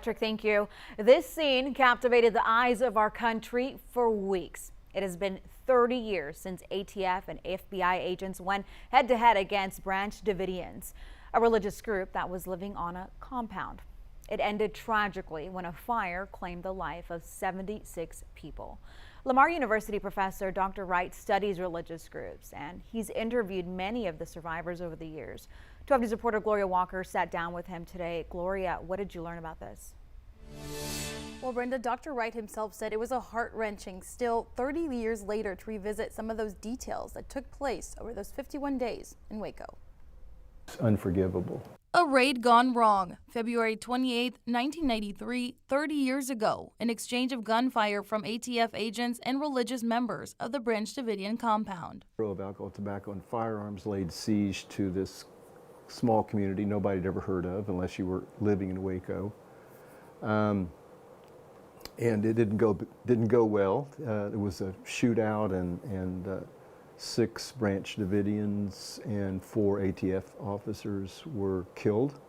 Patrick, thank you. This scene captivated the eyes of our country for weeks. It has been 30 years since ATF and FBI agents went head-to-head against Branch Davidians, a religious group that was living on a compound. It ended tragically when a fire claimed the life of 76 people. Lamar University professor Dr. Wright studies religious groups, and he's interviewed many of the survivors over the years. 12 News reporter Gloria Walker sat down with him today. Gloria, what did you learn about this? Well, Brenda, Dr. Wright himself said it was a heart-wrenching still 30 years later to revisit some of those details that took place over those 51 days in Waco. It's unforgivable. A raid gone wrong. February 28, 1993, 30 years ago, an exchange of gunfire from ATF agents and religious members of the Branch Davidian compound. Of alcohol, tobacco, and firearms laid siege to this small community nobody had ever heard of unless you were living in Waco. And it didn't go well. There was a shootout and 6 Branch Davidians and 4 ATF officers were killed.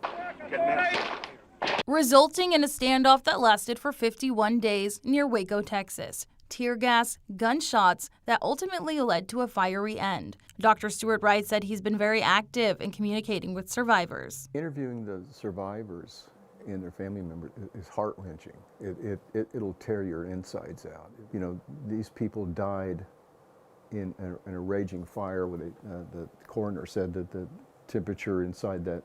Resulting in a standoff that lasted for 51 days near Waco, Texas. Tear gas, gunshots that ultimately led to a fiery end. Dr. Stuart Wright said he's been very active in communicating with survivors. Interviewing the survivors and their family members is heart-wrenching. It'll tear your insides out. You know, these people died in a raging fire where the coroner said that the temperature inside that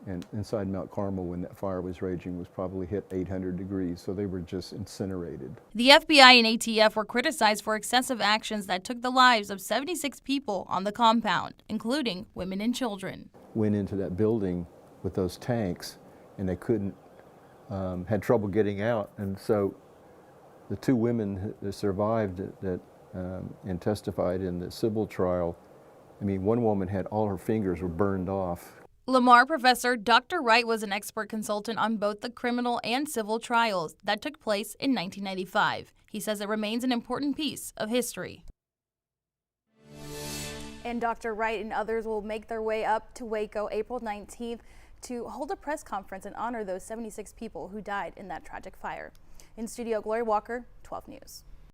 and inside Mount Carmel when that fire was raging was probably hit 800 degrees, so they were just incinerated. The FBI and ATF were criticized for excessive actions that took the lives of 76 people on the compound, including women and children. Went into that building with those tanks and they couldn't, had trouble getting out, and so the 2 women that survived and testified in the civil trial, I mean, one woman had all her fingers were burned off. Lamar professor Dr. Wright was an expert consultant on both the criminal and civil trials that took place in 1995. He says it remains an important piece of history. And Dr. Wright and others will make their way up to Waco April 19th to hold a press conference and honor those 76 people who died in that tragic fire. In studio, Gloria Walker, 12 News.